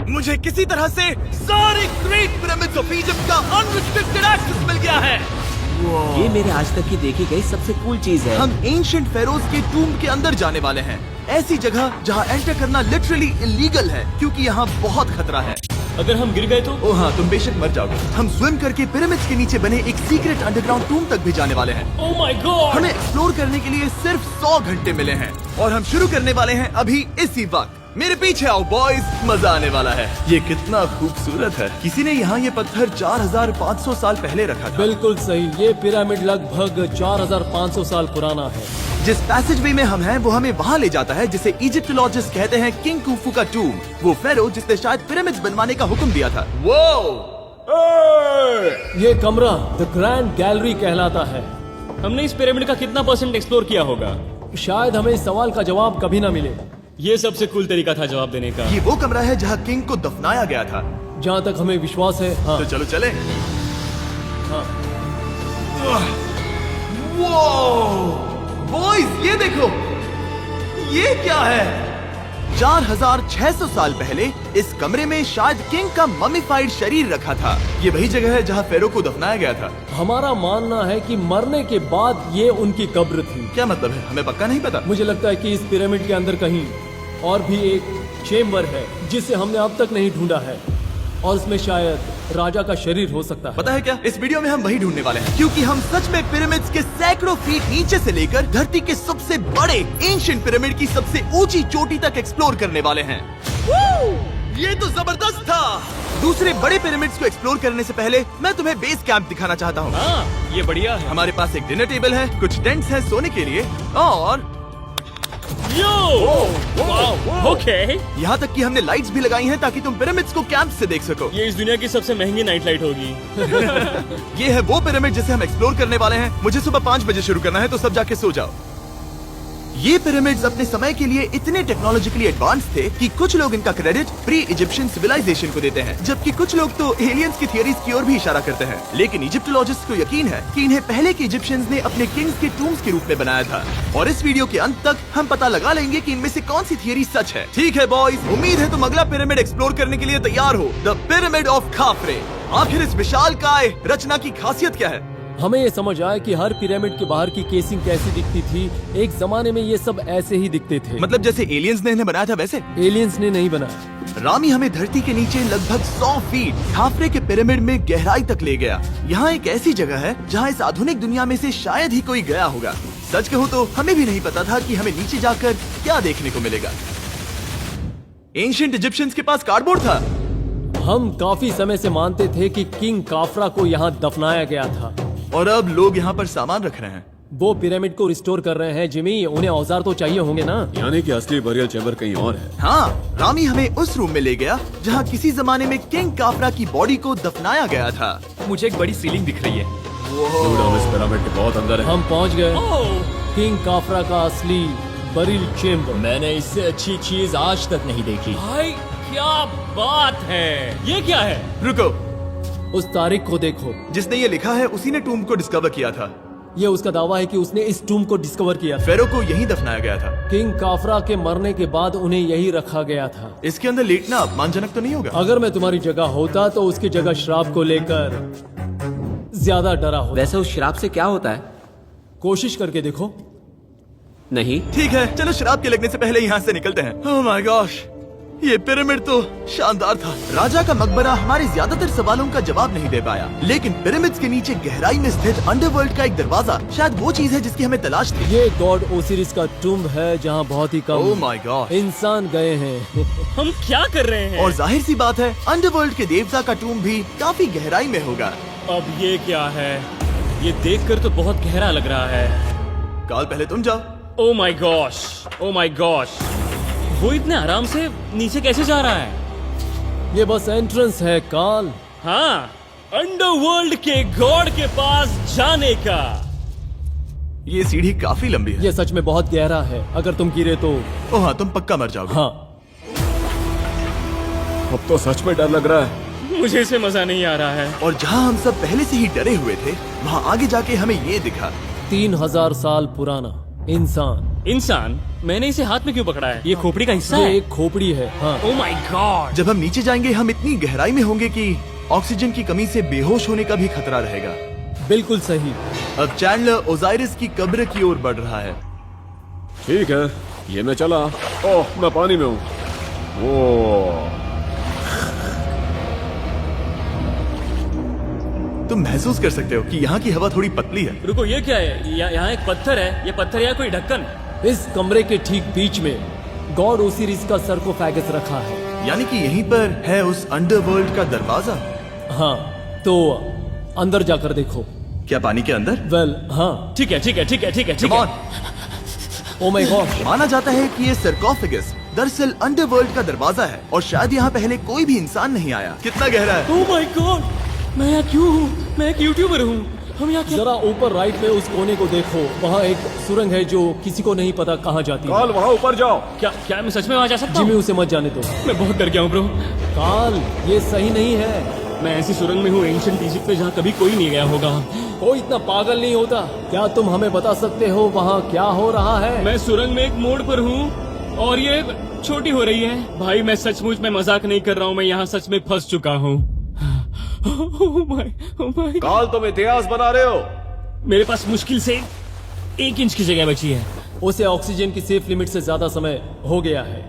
मुझे किसी तरह से सारी ग्रेट पिरामिड्स ऑफ इजिप्ट का अनरिस्ट्रिक्टेड एक्सेस मिल गया है। ये मेरे आज तक की देखी गई सबसे कूल चीज है। हम एंशिएंट फेरोज के टूम्ब के अंदर जाने वाले हैं, ऐसी जगह जहाँ एंटर करना लिटरली इलीगल है क्योंकि यहाँ बहुत खतरा है। अगर हम गिर गए तो? ओ हाँ, तुम बेशक मर जाओगे। हम स्विम करके पिरामिड्स के नीचे बने एक सीक्रेट अंडरग्राउंड टूम्ब तक भी जाने वाले हैं। Oh my God! हमें एक्सप्लोर करने के लिए सिर्फ 100 घंटे मिले हैं और हम शुरू करने वाले हैं अभी इसी वक्त। मेरे पीछे आओ बॉयज, मजा आने वाला है। ये कितना खूबसूरत है। किसी ने यहाँ ये पत्थर 4500 साल पहले रखा था। बिल्कुल सही, ये पिरामिड लगभग 4500 साल पुराना है। जिस पैसेजवे में हम हैं वो हमें वहाँ ले जाता है जिसे इजिप्टोलॉजिस्ट कहते हैं किंग कुफू का टूम, वो फेरो जिसने शायद पिरामिड्स बनवाने का हुक्म दिया था। वो ये कमरा द ग्रैंड गैलरी कहलाता है। हमने इस पिरामिड का कितना % एक्सप्लोर किया होगा? शायद हमें इस सवाल का जवाब कभी ना मिले। ये सबसे कूल तरीका था जवाब देने का। ये वो कमरा है जहाँ किंग को दफनाया गया था। जहाँ तक हमें विश्वास है। हाँ। तो चलो चले। हाँ। बॉयज ये देखो, ये क्या है? 4600 साल पहले इस कमरे में शायद किंग का ममीफाइड शरीर रखा था। ये वही जगह है जहाँ फेरो को दफनाया गया था। हमारा मानना है कि मरने के बाद ये उनकी कब्र थी। क्या मतलब है? हमें पक्का नहीं पता। मुझे लगता है कि इस पिरामिड के अंदर कहीं और भी एक चेम्बर है जिसे हमने अब तक नहीं ढूंढा है और इसमें शायद राजा का शरीर हो सकता है। पता है क्या, इस वीडियो में हम वही ढूंढने वाले हैं क्योंकि हम सच में पिरामिड्स के सैकड़ों फीट नीचे से लेकर धरती के सबसे बड़े एंशिएंट पिरामिड की सबसे ऊंची चोटी तक एक्सप्लोर करने वाले हैं। ये तो जबरदस्त था। दूसरे बड़े पिरामिड्स को एक्सप्लोर करने से पहले मैं तुम्हें बेस कैंप दिखाना चाहता हूँ। हाँ, ये बढ़िया है। हमारे पास एक डिनर टेबल है, कुछ टेंट्स हैं सोने के लिए और ओके। यहाँ तक कि हमने लाइट्स भी लगाई हैं ताकि तुम पिरामिड्स को कैंप से देख सको। ये इस दुनिया की सबसे महंगी नाइट लाइट होगी। ये है वो पिरामिड जिसे हम एक्सप्लोर करने वाले हैं। मुझे सुबह 5 बजे शुरू करना है तो सब जाके सो जाओ। ये पिरामिड्स अपने समय के लिए इतने टेक्नोलॉजिकली एडवांस थे कि कुछ लोग इनका क्रेडिट प्री इजिप्शियन सिविलाइजेशन को देते हैं, जबकि कुछ लोग तो एलियंस की थियरीज की ओर भी इशारा करते हैं। लेकिन इजिप्टोलॉजिस्ट को यकीन है कि इन्हें पहले के इजिप्शियंस ने अपने किंग्स के टूम्स के रूप में बनाया था और इस वीडियो के अंत तक हम पता लगा लेंगे कि इनमें से कौन सी थियरी सच है। ठीक है बॉयज, उम्मीद है तुम अगला पिरामिड एक्सप्लोर करने के लिए तैयार हो, द पिरामिड ऑफ खाफरे। आखिर इस विशालकाय रचना की खासियत क्या है? हमें ये समझ आया कि हर पिरामिड के बाहर की केसिंग कैसी दिखती थी। एक जमाने में ये सब ऐसे ही दिखते थे। मतलब जैसे एलियंस ने इन्हें बनाया था वैसे? एलियंस ने नहीं बनाया। रामी हमें धरती के नीचे लगभग 100 फीट खाफरे के पिरामिड में गहराई तक ले गया। यहाँ एक ऐसी जगह है जहाँ इस आधुनिक दुनिया में से शायद ही कोई गया होगा। सच कहूँ तो हमें भी नहीं पता था कि हमें नीचे जाकर क्या देखने को मिलेगा। एंशिएंट इजिप्शियंस के पास कार्डबोर्ड था। हम काफी समय से मानते थे कि किंग काफरा को यहाँ दफनाया गया था और अब लोग यहाँ पर सामान रख रहे हैं। वो पिरामिड को रिस्टोर कर रहे हैं। जिमी, उन्हें औजार तो चाहिए होंगे ना? यानी कि असली बरियल चैम्बर कहीं और है। हाँ, रामी हमें उस रूम में ले गया जहाँ किसी जमाने में किंग काफरा की बॉडी को दफनाया गया था। मुझे एक बड़ी सीलिंग दिख रही है। Dude, हम इस पिरामिड के बहुत अंदर है। हम पहुँच गए किंग काफरा का असली बरिल चेम्बर। मैंने इससे अच्छी चीज आज तक नहीं देखी। भाई क्या बात है! ये क्या है? रुको, उस तारीख को देखो। जिसने ये लिखा है उसी ने टूम्ब को डिस्कवर किया था। ये उसका दावा है कि उसने इस टूम को डिस्कवर किया था। फेरो को यहीं दफनाया गया था। किंग काफरा के मरने के बाद उन्हें यही रखा गया था। इसके अंदर लेटना अपमानजनक तो नहीं होगा? अगर मैं तुम्हारी जगह होता तो उसकी जगह श्राप को लेकर ज्यादा डरा होता। वैसे उस शराब से क्या होता है? कोशिश करके देखो। नहीं। ठीक है, चलो शराब के लगने से पहले यहाँ से निकलते हैं। ओह माय गॉश, ये पिरामिड तो शानदार था। राजा का मकबरा हमारे ज्यादातर सवालों का जवाब नहीं दे पाया, लेकिन पिरामिड्स के नीचे गहराई में स्थित अंडरवर्ल्ड का एक दरवाजा शायद वो चीज है जिसकी हमें तलाश थी। ये गॉड ओसिरिस का टूम्ब है जहाँ बहुत ही ओह कम माय गॉड, इंसान गए हैं। हम क्या कर रहे हैं? और जाहिर सी बात है अंडरवर्ल्ड के देवता का टूम्ब भी काफी गहराई में होगा। अब ये क्या है? ये देखकर तो बहुत गहरा लग रहा है। काल पहले तुम जाओ। Oh my gosh, oh my gosh, वो इतने आराम से नीचे कैसे जा रहा है? ये बस एंट्रेंस है काल। हाँ, अंडरवर्ल्ड के गॉड के पास जाने का। ये सीढ़ी काफी लंबी है। ये सच में बहुत गहरा है। अगर तुम गिरे तो ओह हाँ, तुम पक्का मर जाओगे। हाँ। अब तो सच में डर लग रहा है। मुझे इसे मजा नहीं आ रहा है। और जहाँ हम सब पहले से ही डरे हुए थे, वहाँ आगे जाके हमें ये दिखा। 3000 साल पुराना इंसान। इंसान मैंने इसे हाथ में क्यों पकड़ा है? ये खोपड़ी का हिस्सा ये है? एक खोपड़ी है। हाँ, ओ माय गॉड। जब हम नीचे जाएंगे हम इतनी गहराई में होंगे कि ऑक्सीजन की कमी से बेहोश होने का भी खतरा रहेगा। बिल्कुल सही। अब चैंडलर ओजाइरिस की कब्र की ओर बढ़ रहा है। ठीक है, ये मैं चला। ओह, मैं पानी में हूँ। वो तुम महसूस कर सकते हो कि यहाँ की हवा थोड़ी पतली है। रुको, ये क्या है? यहाँ एक पत्थर है। ये पत्थर या कोई ढक्कन? इस कमरे के ठीक बीच में गॉड ओसिरिस का सर्कोफेगस रखा है। यानी कि यहीं पर है उस अंडरवर्ल्ड का दरवाजा। हाँ, तो अंदर जाकर देखो। क्या पानी के अंदर? वेल, हाँ। ठीक है, ठीक है, ठीक है, ठीक है, ठीक Come है। on। Oh my God. माना जाता है कि ये सर्कोफेगस दरअसल अंडरवर्ल्ड का दरवाजा है और शायद यहाँ पहले कोई भी इंसान नहीं आया। कितना गहरा है? ओ माय गॉड, मैं यहाँ क्यों हूँ? मैं एक यूट्यूबर हूँ। हम यहाँ क्या? जरा ऊपर राइट में उस कोने को देखो, वहाँ एक सुरंग है जो किसी को नहीं पता कहाँ जाती है। काल, वहाँ ऊपर जाओ। क्या मैं सच में वहाँ जा सकता जिमी हूँ? उसे मत जाने दो। मैं बहुत डर गया हूँ ब्रो। काल, ये सही नहीं है। मैं ऐसी सुरंग में हूँ एंशिएंट इजिप्ट में जहाँ कभी कोई नहीं गया होगा। कोई इतना पागल नहीं होता। क्या तुम हमें बता सकते हो वहाँ क्या हो रहा है? मैं सुरंग में एक मोड़ पर हूँ और ये छोटी हो रही है। भाई मैं सचमुच में मजाक नहीं कर रहा हूँ, मैं यहाँ सच में फंस चुका हूँ। Oh my। काल, तुम इतिहास बना रहे हो। मेरे पास मुश्किल से 1 इंच की जगह बची है। उसे ऑक्सीजन की सेफ लिमिट से ज्यादा समय हो गया है।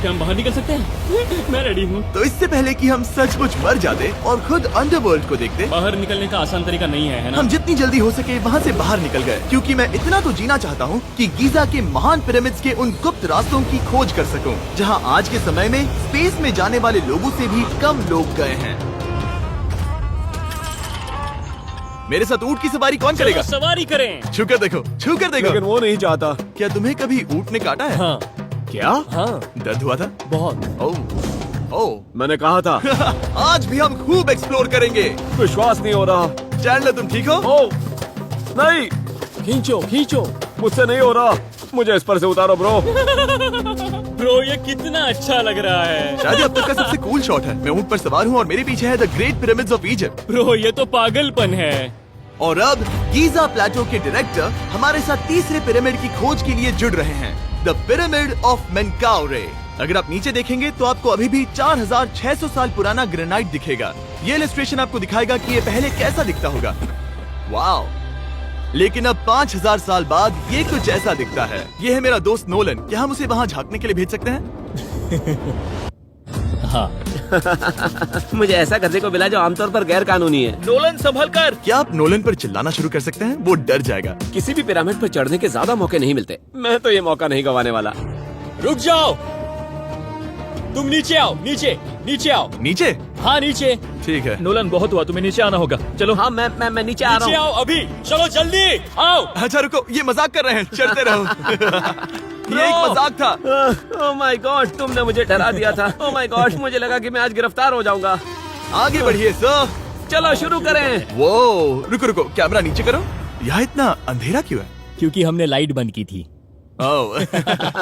क्या हम बाहर निकल सकते हैं? मैं रेडी हूँ। तो इससे पहले कि हम सचमुच मर जाते और खुद अंडरवर्ल्ड को देखते, बाहर निकलने का आसान तरीका नहीं है ना? हम जितनी जल्दी हो सके वहाँ से बाहर निकल गए, क्योंकि मैं इतना तो जीना चाहता हूँ कि गीजा के महान पिरामिड्स के उन गुप्त रास्तों की खोज कर सकूं, जहाँ आज के समय में स्पेस में जाने वाले लोगों से भी कम लोग गए हैं। मेरे साथ ऊंट की सवारी कौन करेगा? चलो सवारी करें। छूकर देखो, छूकर देखो। लेकिन वो नहीं चाहता। क्या तुम्हें कभी ऊंट ने काटा है? हाँ, क्या? हाँ, दर्द हुआ था? बहुत। ओह मैंने कहा था। आज भी हम खूब एक्सप्लोर करेंगे। विश्वास नहीं हो रहा। चैंडलर तुम ठीक हो? ओह, नहीं, खींचो, खींचो। मुझसे नहीं हो रहा। मुझे इस पर से उतारो ब्रो। ब्रो ये कितना अच्छा लग रहा है। शायद ये अब तक का सबसे कूल शॉट है। मैं ऊंट पर सवार हूँ और मेरे पीछे है the great pyramids of Egypt. Bro ये तो पागलपन है। और अब गीजा प्लेटो के डायरेक्टर हमारे साथ तीसरे पिरामिड की खोज के लिए जुड़ रहे हैं, द पिरामिड ऑफ मेनकाउरे। अगर आप नीचे देखेंगे तो आपको अभी भी 4600 साल पुराना ग्रेनाइट दिखेगा। ये इलस्ट्रेशन आपको दिखाएगा कि ये पहले कैसा दिखता होगा। वाओ! लेकिन अब 5000 साल बाद ये कुछ ऐसा दिखता है। ये है मेरा दोस्त नोलन। क्या हम उसे वहाँ झांकने के लिए भेज सकते हैं? हाँ। मुझे ऐसा करने को मिला जो आमतौर पर गैर कानूनी है। नोलन संभल कर। क्या आप नोलन पर चिल्लाना शुरू कर सकते हैं? वो डर जाएगा। किसी भी पिरामिड पर चढ़ने के ज्यादा मौके नहीं मिलते। मैं तो ये मौका नहीं गंवाने वाला। रुक जाओ, तुम नीचे आओ। नीचे नीचे आओ। नीचे? हाँ नीचे। ठीक है। नोलन बहुत हुआ, तुम्हें नीचे आना होगा। चलो। हाँ, मैं नीचे आ नीचे रहा हूँ। आओ अभी। चलो जल्दी आओ। अच्छा रुको, ये मजाक कर रहे हैं। चढ़ते रहो। ये एक मजाक था। ओह माय गॉड, तुमने मुझे डरा दिया था। ओह माय गॉड, मुझे लगा कि मैं आज गिरफ्तार हो जाऊंगा। आगे बढ़िए सर। चलो शुरू करें। वो रुको रुको, कैमरा नीचे करो। यहाँ इतना अंधेरा क्यों है? क्योंकि हमने लाइट बंद की थी। ओह,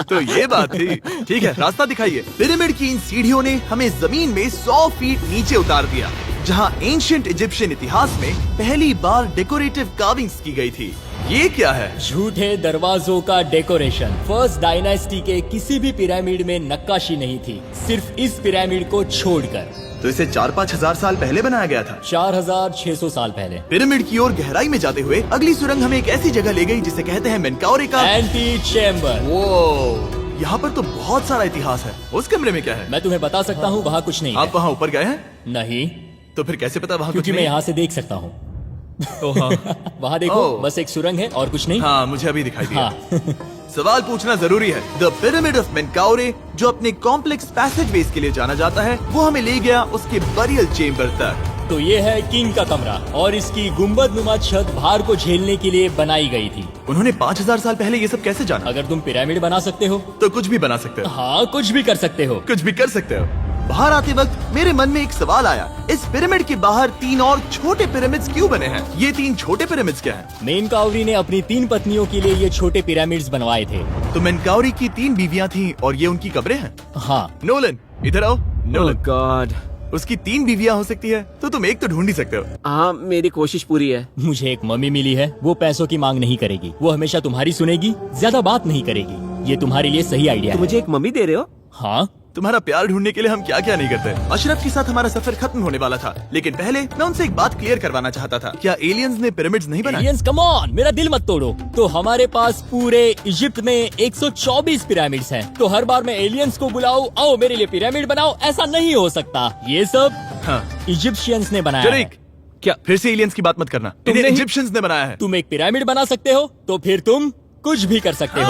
तो ये बात थी। ठीक है, रास्ता दिखाइए। पिरामिड की इन सीढ़ियों ने हमें जमीन में 100 फीट नीचे उतार दिया, जहाँ एंशिएंट इजिप्शियन इतिहास में पहली बार डेकोरेटिव कार्विंग्स की गई थी। ये क्या है? झूठे दरवाजों का डेकोरेशन। फर्स्ट डायनास्टी के किसी भी पिरामिड में नक्काशी नहीं थी, सिर्फ इस पिरामिड को छोड़कर। तो इसे 4-5 हजार साल पहले बनाया गया था। 4600 साल पहले। पिरामिड की ओर गहराई में जाते हुए अगली सुरंग हमें एक ऐसी जगह ले गई जिसे कहते हैं मेनकाउरे का एंटी चैम्बर। वो यहाँ पर तो बहुत सारा इतिहास है। उस कमरे में क्या है? मैं तुम्हें बता सकता हूँ, वहाँ कुछ नहीं आप है। वहाँ ऊपर गए हैं? नहीं, तो फिर कैसे पता वहाँ कुछ क्योंकि मैं नहीं? यहाँ से देख सकता हूँ। वहाँ देखो, ओह। बस एक सुरंग है और कुछ नहीं। हाँ, मुझे अभी दिखाई दिया। हाँ। सवाल पूछना जरूरी है। द पिरामिड ऑफ मेनकाउरे, जो अपने कॉम्प्लेक्स पैसेजवेज के लिए जाना जाता है, वो हमें ले गया उसके बरियल चेम्बर तक। तो ये है किंग का कमरा और इसकी गुम्बद नुमा छत भार को झेलने के लिए बनाई गई थी। उन्होंने 5000 साल पहले ये सब कैसे जाना? अगर तुम पिरामिड बना सकते हो तो कुछ भी बना सकते हो। हाँ, कुछ भी कर सकते हो। कुछ भी कर सकते हो। बाहर आते वक्त मेरे मन में एक सवाल आया, इस पिरामिड के बाहर 3 और छोटे पिरामिड्स क्यों बने हैं? ये 3 छोटे पिरामिड्स क्या हैं? मेनकाउरी ने अपनी 3 पत्नियों के लिए ये छोटे पिरामिड्स बनवाए थे। तो मेनकाउरी की 3 बीवियां थीं और ये उनकी कब्रें हैं। हाँ। नोलन इधर आओ। ओह नोलन, गॉड, उसकी 3 बीवियां हो सकती है, तो तुम एक तो ढूंढ ही सकते हो। हाँ, मेरी कोशिश पूरी है। मुझे एक मम्मी मिली है, वो पैसों की मांग नहीं करेगी, वो हमेशा तुम्हारी सुनेगी, ज्यादा बात नहीं करेगी। ये तुम्हारे लिए सही आइडिया तो है। मुझे एक मम्मी दे रहे हो? हाँ, तुम्हारा प्यार ढूंढने के लिए हम क्या क्या नहीं करते। अशरफ के साथ हमारा सफर खत्म होने वाला था, लेकिन पहले मैं उनसे एक बात क्लियर करवाना चाहता था। क्या एलियंस ने पिरामिड्स नहीं बनाए? एलियंस कम ऑन, मेरा दिल मत तोड़ो। तो हमारे पास पूरे इजिप्ट में 124 पिरामिड्स हैं। तो हर बार मैं एलियंस को बुलाऊं, आओ मेरे लिए पिरामिड बनाओ, ऐसा नहीं हो सकता। ये सब हाँ। इजिप्शियंस ने बनाया है। जरीक, क्या फिर से एलियंस की बात मत करना। इन्हें नहीं- इजिप्शियंस ने बनाया है। तुम एक पिरामिड बना सकते हो, तो फिर तुम कुछ भी कर सकते हो।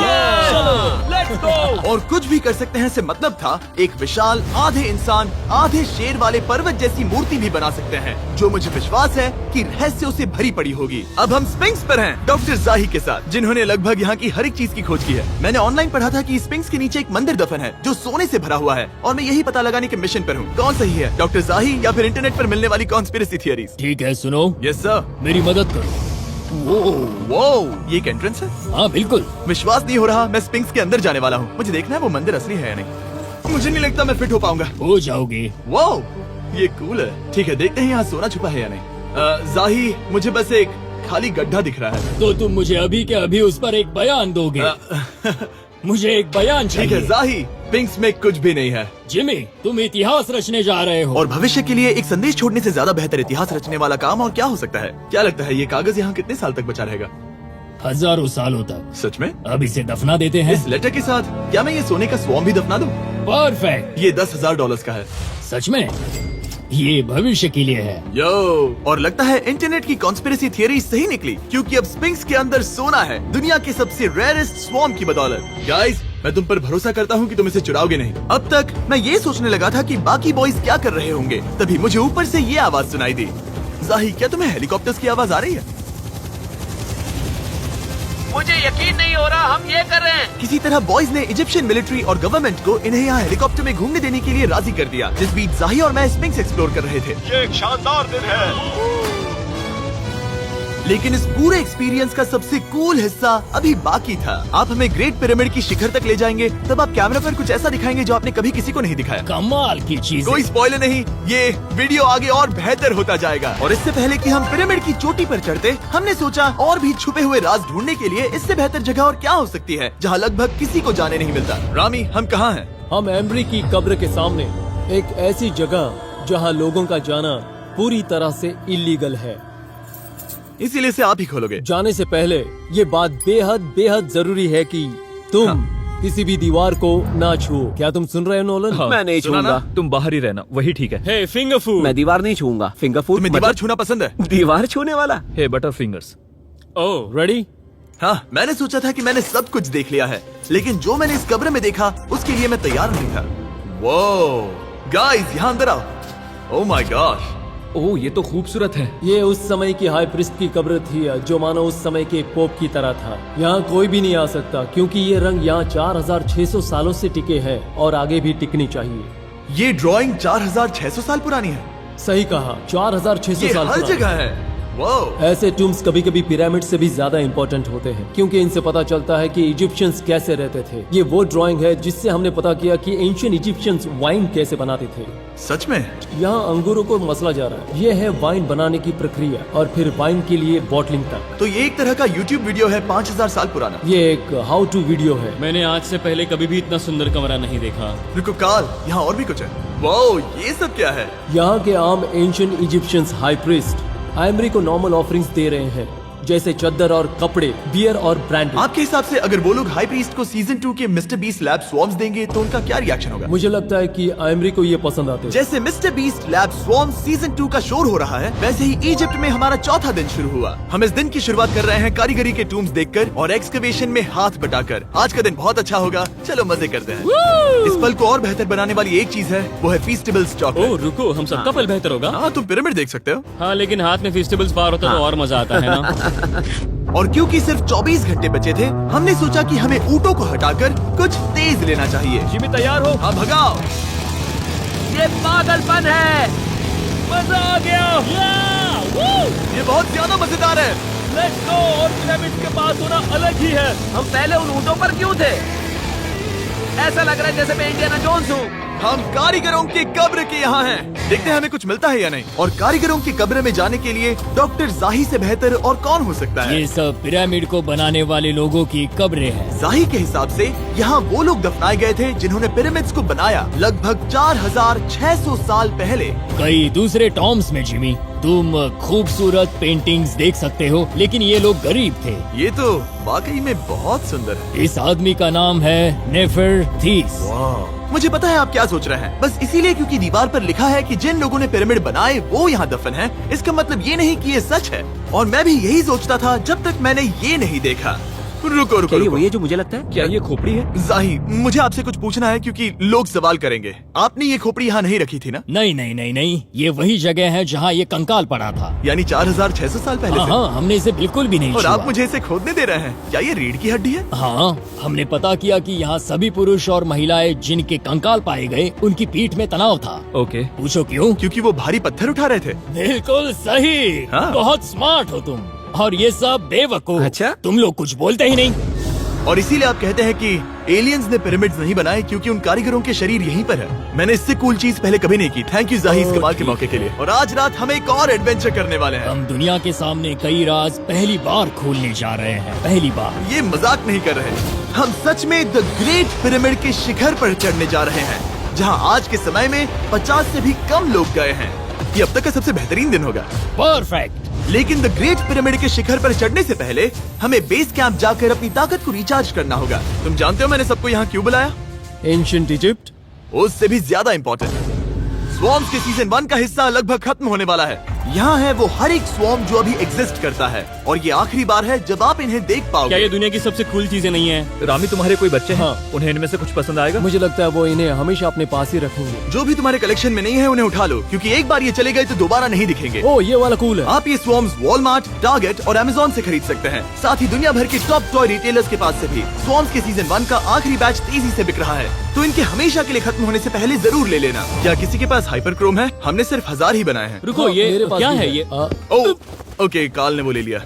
और कुछ भी कर सकते हैं से मतलब था एक विशाल आधे इंसान आधे शेर वाले पर्वत जैसी मूर्ति भी बना सकते हैं, जो मुझे विश्वास है कि रहस्यों से भरी पड़ी होगी। अब हम स्पिंक्स पर हैं, डॉक्टर जाही के साथ, जिन्होंने लगभग यहाँ की हर एक चीज की खोज की है। मैंने ऑनलाइन पढ़ा था कि स्पिंक्स के नीचे एक मंदिर दफन है जो सोने से भरा हुआ है, और मैं यही पता लगाने के मिशन पर हूँ। कौन सही है, डॉक्टर जाही या फिर इंटरनेट पर मिलने वाली कॉन्स्पिरेसी थियरीज? ठीक है, सुनो, यस सर। मेरी मदद करो। वो ये एक एंट्रेंस है? हाँ बिल्कुल। विश्वास नहीं हो रहा, मैं स्पिंक्स के अंदर जाने वाला हूँ। मुझे देखना है वो मंदिर असली है या नहीं। मुझे नहीं लगता मैं फिट हो पाऊंगा। हो जाओगे। वाओ, ये कूल है। ठीक है, देखते हैं यहाँ सोना छुपा है या नहीं। जाही, मुझे बस एक खाली गड्ढा दिख रहा है। तो तुम मुझे अभी के अभी उस पर एक बयान दोगे? मुझे एक बयान ठीक है चाहिए। जाही, स्पिंक्स में कुछ भी नहीं है। जिमी, तुम इतिहास रचने जा रहे हो। और भविष्य के लिए एक संदेश छोड़ने से ज्यादा बेहतर इतिहास रचने वाला काम और क्या हो सकता है? क्या लगता है ये कागज यहाँ कितने साल तक बचा रहेगा? हजारों सालों तक। सच में? अब इसे दफना देते हैं। इस लेटर के साथ क्या मैं ये सोने का स्वॉर्म भी दफना दूं? परफेक्ट। ये $10,000 का है। सच में? ये भविष्य के लिए है। यो, और लगता है इंटरनेट की कॉन्स्पिरेसी थियरी सही निकली, क्योंकि अब स्पिंक्स के अंदर सोना है, दुनिया के सबसे रेयरेस्ट स्वॉर्म की बदौलत। गाइस, मैं तुम पर भरोसा करता हूँ कि तुम इसे चुराओगे नहीं। अब तक मैं ये सोचने लगा था कि बाकी बॉयज क्या कर रहे होंगे, तभी मुझे ऊपर से ये आवाज सुनाई दी। जाही, क्या तुम्हें हेलीकॉप्टर्स की आवाज आ रही है? मुझे यकीन नहीं हो रहा हम ये कर रहे हैं। किसी तरह बॉयज ने इजिप्शियन मिलिट्री और गवर्नमेंट को इन्हें यहाँ हेलीकॉप्टर में घूमने देने के लिए राजी कर दिया, जिस बीच जाही और मैं स्पिंक्स एक्सप्लोर कर रहे थे। ये एक शानदार दिन है। लेकिन इस पूरे एक्सपीरियंस का सबसे कूल हिस्सा अभी बाकी था। आप हमें ग्रेट पिरामिड की शिखर तक ले जाएंगे, तब आप कैमरा पर कुछ ऐसा दिखाएंगे जो आपने कभी किसी को नहीं दिखाया। कमाल की चीज। कोई स्पॉइलर नहीं, ये वीडियो आगे और बेहतर होता जाएगा। और इससे पहले कि हम पिरामिड की चोटी पर चढ़ते, हमने सोचा और भी छुपे हुए राज ढूंढने के लिए इससे बेहतर जगह और क्या हो सकती है, जहाँ लगभग किसी को जाने नहीं मिलता। रामी, हम कहाँ हैं? हम एम्ब्री की कब्र के सामने, एक ऐसी जगह जहां लोगों का जाना पूरी तरह से इलीगल है। इसीलिए से आप ही खोलोगे। जाने से पहले ये बात बेहद बेहद जरूरी है कि तुम किसी भी दीवार को ना छुओ। क्या तुम सुन रहे हो नोलन? मैं नहीं सुना ना? छूंगा। तुम बाहर ही रहना, वही ठीक है। हे फिंगर फूड। मैं दीवार नहीं छूंगा। फिंगर फूड तुम्हें दीवार छूना पसंद है? दीवार छूने वाला? हे बटर फिंगर्स। ओह, रेडी? हाँ, मैंने सोचा था कि मैंने सब कुछ देख लिया है, लेकिन जो मैंने इस कब्र में देखा उसके लिए मैं तैयार नहीं था। वो गाइस, यहाँ अंदर आओ। ओह माय गॉश, ओह, ये तो खूबसूरत है। ये उस समय की हाई प्रिस्ट की कब्र थी, जो मानो उस समय के पोप की तरह था। यहाँ कोई भी नहीं आ सकता, क्योंकि ये रंग यहाँ 4600 सालों से टिके हैं और आगे भी टिकनी चाहिए। ये ड्राइंग 4600 साल पुरानी है। सही कहा, 4600 ये साल हर पुरानी। जगह है। वाह, ऐसे टूम्स कभी कभी पिरामिड से भी ज्यादा इंपॉर्टेंट होते हैं, क्योंकि इनसे पता चलता है कि इजिप्शियंस कैसे रहते थे। ये वो ड्राइंग है जिससे हमने पता किया कि एंशियंट इजिप्शियंस वाइन कैसे बनाते थे। सच में? यहाँ अंगूरों को मसला जा रहा है। ये है वाइन बनाने की प्रक्रिया और फिर वाइन के लिए बॉटलिंग तक। तो ये एक तरह का यूट्यूब वीडियो है 5000 साल पुराना। ये एक हाउ टू वीडियो है। मैंने आज से पहले कभी भी इतना सुंदर कमरा नहीं देखा। रुको काल, यहाँ और भी कुछ है। वाओ, ये सब क्या है? यहाँ के आम एंशियंट इजिप्शियंस हाई प्रीस्ट आयमरी को नॉर्मल ऑफरिंग्स दे रहे हैं, जैसे चद्दर और कपड़े, बियर और ब्रांडी। आपके हिसाब से अगर वो लोग हाई प्रीस्ट को सीजन 2 के मिस्टर बीस्ट लैब स्वॉर्म्स देंगे तो उनका क्या रिएक्शन होगा? मुझे लगता है कि आयमरी को ये पसंद आते हैं। जैसे मिस्टर बीस्ट लैब स्वॉर्म्स सीजन 2 का शोर हो रहा है, वैसे ही इजिप्ट में हमारा चौथा दिन शुरू हुआ। हम इस दिन की शुरुआत कर रहे हैं कारीगरी के टूम्स देखकर और एक्सकवेशन में हाथ बटाकर। आज का दिन बहुत अच्छा होगा, चलो मजे करते हैं। इस पल को और बेहतर बनाने वाली एक चीज है, वो है फीस्टेबल्स चॉकलेट। ओह रुको, हम सबका पल बेहतर होगा। हाँ, तुम पिरामिड देख सकते हो। हाँ, लेकिन हाथ में फेस्टिवल्स बार होता तो और मजा आता है ना। और क्योंकि सिर्फ 24 घंटे बचे थे, हमने सोचा कि हमें ऊँटों को हटाकर कुछ तेज लेना चाहिए। जिमी तैयार हो? हाँ, भगाओ। ये पागलपन है। मजा आ गया। ये बहुत ज्यादा मजेदार है। Let's go. और पिरामिड के पास होना अलग ही है। हम पहले उन ऊँटों पर क्यों थे? ऐसा लग रहा है जैसे मैं इंडियाना जोन्स हूँ। हम कारीगरों की कब्र के यहाँ हैं। देखते हैं हमें कुछ मिलता है या नहीं। और कारीगरों की कब्र में जाने के लिए डॉक्टर जाही से बेहतर और कौन हो सकता है। ये सब पिरामिड को बनाने वाले लोगों की कब्रें हैं। जाही के हिसाब से यहाँ वो लोग दफनाए गए थे जिन्होंने पिरामिड्स को बनाया लगभग 4600 साल पहले। कई दूसरे टॉम्स में जिमी, तुम खूबसूरत पेंटिंग्स देख सकते हो, लेकिन ये लोग गरीब थे। ये तो वाकई में बहुत सुंदर है। इस आदमी का नाम है नेफरथीस। मुझे पता है आप क्या सोच रहे हैं, बस इसीलिए क्योंकि दीवार पर लिखा है कि जिन लोगों ने पिरामिड बनाए वो यहाँ दफन है, इसका मतलब ये नहीं कि ये सच है। और मैं भी यही सोचता था जब तक मैंने ये नहीं देखा। रुको रुको क्या ये रुको। वही है जो मुझे लगता है? क्या ये खोपड़ी है? जाही, मुझे आपसे कुछ पूछना है क्योंकि लोग सवाल करेंगे। आपने ये खोपड़ी यहाँ नहीं रखी थी ना? नहीं नहीं नहीं नहीं, ये वही जगह है जहाँ ये कंकाल पड़ा था। यानी 4600 साल पहले हाँ से? हाँ, हमने इसे बिल्कुल भी नहीं और छुआ। आप मुझे इसे खोदने दे रहे हैं? क्या ये रीढ़ की हड्डी है? हाँ, हमने पता किया कि यहाँ सभी पुरुष और महिलाएं जिनके कंकाल पाए गए उनकी पीठ में तनाव था। ओके। पूछो क्यों? क्योंकि वो भारी पत्थर उठा रहे थे। बिल्कुल सही। हाँ। बहुत स्मार्ट हो तुम। और ये सब बेवकूफ। अच्छा? तुम लोग कुछ बोलते ही नहीं। और इसीलिए आप कहते हैं कि एलियंस ने पिरामिड्स नहीं बनाए क्योंकि उन कारीगरों के शरीर यहीं पर है। मैंने इससे कूल चीज पहले कभी नहीं की। थैंक यू जाही इस कमाल के मौके के लिए। और आज रात हम एक और एडवेंचर करने वाले हैं। हम दुनिया के सामने कई राज पहली बार खोलने जा रहे हैं। पहली बार। ये मजाक नहीं कर रहे। हम सच में द ग्रेट पिरामिड के शिखर पर चढ़ने जा रहे हैं, जहां आज के समय में 50 से भी कम लोग गए हैं। ये अब तक का सबसे बेहतरीन दिन होगा। परफेक्ट। लेकिन द ग्रेट पिरामिड के शिखर पर चढ़ने से पहले हमें बेस कैंप जाकर अपनी ताकत को रिचार्ज करना होगा। तुम जानते हो मैंने सबको यहाँ क्यों बुलाया? Ancient Egypt. उससे भी ज्यादा इम्पोर्टेंट, स्वॉर्म्स के सीजन 1 का हिस्सा लगभग खत्म होने वाला है। यहाँ है वो हर एक स्वॉर्म जो अभी एग्जिस्ट करता है, और ये आखिरी बार है जब आप इन्हें देख क्या पाओगे। ये दुनिया की सबसे कूल चीजें नहीं है? रामी, तुम्हारे कोई बच्चे हैं? हाँ। उन्हें इनमें से कुछ पसंद आएगा? मुझे लगता है वो इन्हें हमेशा अपने पास ही रखेंगे। जो भी तुम्हारे कलेक्शन में नहीं है उन्हें उठा लो, क्योंकि एक बार ये चले गए तो दोबारा नहीं दिखेंगे। ओ, ये वाला कूल है। आप ये स्वॉर्म्स वॉलमार्ट, टारगेट और अमेज़न से खरीद सकते हैं। साथ ही दुनिया भर के टॉप टॉय रिटेलर्स के पास से भी। स्वॉर्म्स के सीजन 1 का आखिरी बैच तेजी से बिक रहा है, तो इनके हमेशा के लिए खत्म होने से पहले जरूर ले लेना। क्या किसी के पास हाइपर क्रोम है? हमने सिर्फ 1000 ही बनाए हैं। रुको, हाँ, ये मेरे पास क्या भी है ये? ओके, काल ने वो ले लिया।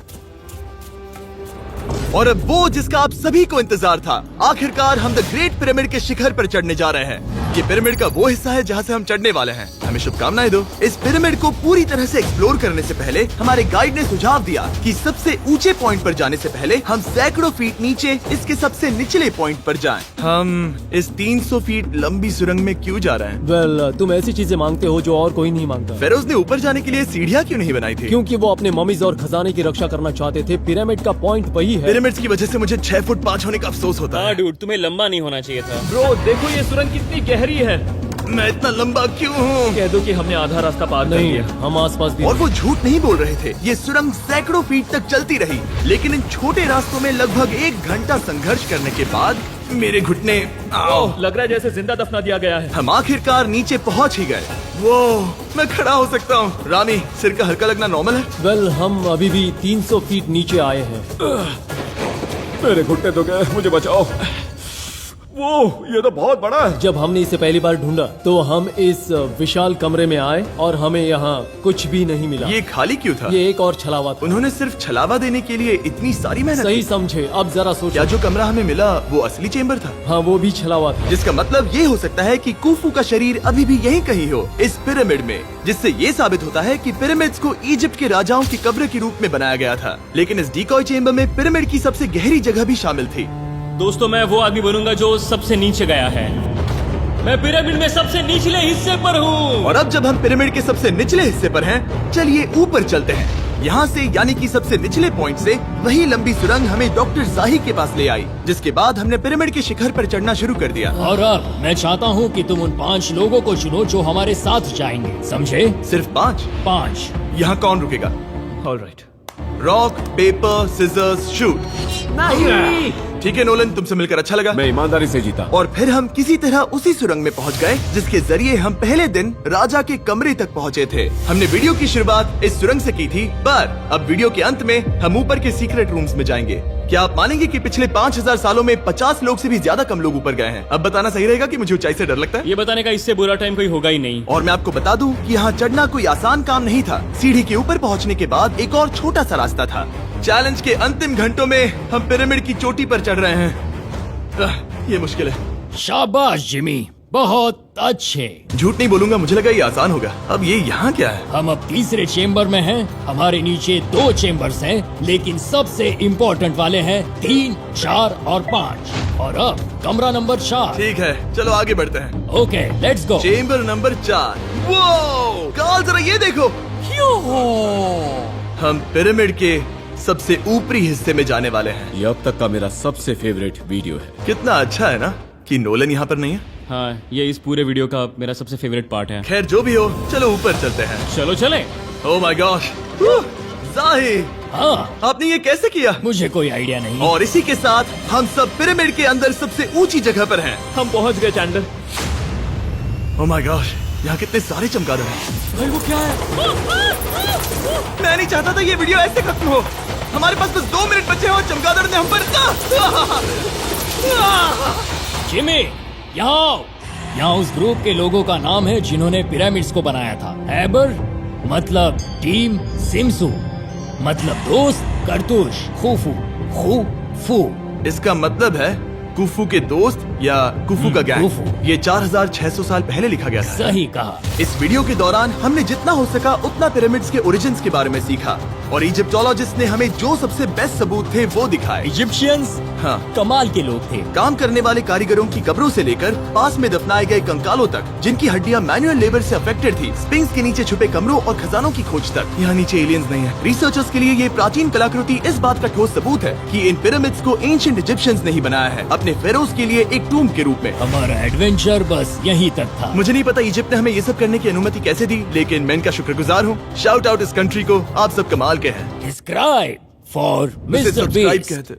और अब वो जिसका आप सभी को इंतजार था, आखिरकार हम द ग्रेट पिरामिड के शिखर पर चढ़ने जा रहे हैं। ये पिरामिड का वो हिस्सा है जहाँ से हम चढ़ने वाले हैं। हमें शुभकामनाएं दो। इस पिरामिड को पूरी तरह से एक्सप्लोर करने से पहले हमारे गाइड ने सुझाव दिया कि सबसे ऊंचे पॉइंट पर जाने से पहले हम सैकड़ों फीट नीचे इसके सबसे निचले पॉइंट पर जाएं। हम इस 300 फीट लंबी सुरंग में क्यों जा रहे हैं? वेल, तुम ऐसी चीजें मांगते हो जो और कोई नहीं मांगता। फेरोज ने ऊपर जाने के लिए सीढ़ियाँ क्यों नहीं बनाई थी? क्योंकि वो अपने ममीज और खजाने की रक्षा करना चाहते थे। पिरामिड का पॉइंट वही है। पिरामिड्स की वजह से मुझे 6 फुट 5 होने का अफसोस होता हाँ है। डूड, तुम्हें लंबा नहीं होना चाहिए था। ब्रो, देखो ये सुरंग कितनी गहरी है। मैं इतना लंबा क्यों हूँ? कह दो कि हमने आधा रास्ता पार कर नहीं, लिया। हम आसपास भी और वो झूठ नहीं बोल रहे थे। ये सुरंग सैकड़ों फीट तक चलती रही, लेकिन इन छोटे रास्तों में लगभग 1 घंटा संघर्ष करने के बाद मेरे घुटने ओह, लग रहा है जैसे जिंदा दफना दिया गया है। हम आखिरकार नीचे पहुंच ही गए। वो मैं खड़ा हो सकता हूँ। रामी, सिर का हल्का लगना नॉर्मल है? वेल, हम अभी भी 300 फीट नीचे आए हैं। मेरे घुटने तो गए, मुझे बचाओ। वो ये तो बहुत बड़ा है। जब हमने इसे पहली बार ढूंढा तो हम इस विशाल कमरे में आए और हमें यहाँ कुछ भी नहीं मिला। ये खाली क्यों था? ये एक और छलावा था। उन्होंने सिर्फ छलावा देने के लिए इतनी सारी मेहनत सही की। समझे। अब जरा क्या सोचो। जो कमरा हमें मिला वो असली चेम्बर था? हाँ, वो भी छलावा था। जिसका मतलब ये हो सकता है कि कुफू का शरीर अभी भी यहीं कहीं हो, इस पिरामिड में, जिससे ये साबित होता है कि पिरामिड्स को इजिप्ट के राजाओं की कब्र के रूप में बनाया गया था। लेकिन इस डिकॉय चेम्बर में पिरामिड की सबसे गहरी जगह भी शामिल थी। दोस्तों, मैं वो आदमी बनूंगा जो सबसे नीचे गया है। मैं पिरामिड में सबसे निचले हिस्से पर हूँ। और अब जब हम पिरामिड के सबसे निचले हिस्से पर हैं, चलिए ऊपर चलते हैं। यहाँ से यानी कि सबसे निचले पॉइंट से वही लंबी सुरंग हमें डॉक्टर जाही के पास ले आई, जिसके बाद हमने पिरामिड के शिखर पर चढ़ना शुरू कर दिया। और अब मैं चाहता हूँ कि तुम उन 5 लोगों को चुनो जो हमारे साथ जाएंगे, समझे? सिर्फ 5? 5। यहाँ कौन रुकेगा? Alright. Rock paper scissors shoot. नहीं। ठीक है नोलन, तुमसे मिलकर अच्छा लगा। मैं ईमानदारी से जीता। और फिर हम किसी तरह उसी सुरंग में पहुंच गए जिसके जरिए हम पहले दिन राजा के कमरे तक पहुंचे थे। हमने वीडियो की शुरुआत इस सुरंग से की थी, पर अब वीडियो के अंत में हम ऊपर के सीक्रेट रूम्स में जाएंगे। क्या आप मानेंगे कि पिछले 5000 सालों में 50 लोग से भी ज्यादा कम लोग ऊपर गए हैं? अब बताना सही रहेगा कि मुझे ऊंचाई से डर लगता है। ये बताने का इससे बुरा टाइम कोई होगा ही नहीं। और मैं आपको बता दूं कि यहाँ चढ़ना कोई आसान काम नहीं था। सीढ़ी के ऊपर पहुँचने के बाद एक और छोटा सा रास्ता था। चैलेंज के अंतिम घंटों में हम पिरामिड की चोटी पर चढ़ रहे हैं। ये मुश्किल है। शाबाश जिमी, बहुत अच्छे। झूठ नहीं बोलूंगा, मुझे लगा ये आसान होगा। अब ये यहाँ क्या है? हम अब तीसरे चेम्बर में हैं। हमारे नीचे 2 चेम्बर्स हैं, लेकिन सबसे इम्पोर्टेंट वाले हैं 3, 4 और 5। और अब कमरा नंबर 4। ठीक है, चलो आगे बढ़ते हैं। Okay, let's go. Chamber number 4। वो कार्ल, जरा ये देखो। हम पिरामिड के सबसे ऊपरी हिस्से में जाने वाले हैं। ये अब तक का मेरा सबसे फेवरेट वीडियो है। कितना अच्छा है ना कि नोलन यहाँ पर नहीं है। हाँ, ये इस पूरे वीडियो का मेरा सबसे फेवरेट पार्ट है। खैर जो भी हो, चलो ऊपर चलते हैं। चलो चले। ओह माय गॉश, जाहिर, हाँ, आपने ये कैसे किया? मुझे कोई आइडिया नहीं। और इसी के साथ हम सब पिरामिड के अंदर सबसे ऊंची जगह पर हैं। हम पहुंच गए चैंडलर। ओह माय गॉश, यहाँ कितने सारे चमगादड़ हैं। भाई वो क्या है? मैं नहीं चाहता था ये वीडियो ऐसे खत्म हो। हमारे पास बस 2 मिनट बचे हैं और चमगादड़ ने हम पर जिमी, यहाँ आओ। यहाँ उस ग्रुप के लोगों का नाम है जिन्होंने पिरामिड्स को बनाया था। एबर मतलब टीम, सिमसू मतलब दोस्त, करतुश, खुफू, खुफू। इसका मतलब है कुफू के दोस्त या कुफू का गैंग। कुफू। ये 4600 साल पहले लिखा गया था। सही कहा। इस वीडियो के दौरान हमने जितना हो सका उतना पिरामिड्स के ओरिजिन्स के बारे में सीखा और इजिप्टोलॉजिस्ट ने हमें जो सबसे बेस्ट सबूत थे वो दिखाए। इजिप्शियंस हाँ, कमाल के लोग थे। काम करने वाले कारीगरों की कब्रों से लेकर पास में दफनाए गए कंकालों तक, जिनकी हड्डियां मैनुअल लेबर से अफेक्टेड थी, स्पिंक्स के नीचे छुपे कमरों और खजानों की खोज तक। यहाँ नीचे एलियंस नहीं है। रिसर्चर्स के लिए ये प्राचीन कलाकृति इस बात का ठोस सबूत है कि इन पिरामिड्स को एंशिएंट इजिप्शियंस ने ही बनाया है, अपने फेरोज के लिए एक टूम्ब के रूप में। हमारा एडवेंचर बस यहीं तक था। मुझे नहीं पता इजिप्ट ने हमें ये सब करने की अनुमति कैसे दी, लेकिन मैं इनका शुक्रगुजार हूँ। शाउट आउट इस कंट्री को, आप सब कमाल के हैं। Subscribe for उसे Mr. Subscribe Beast। कहते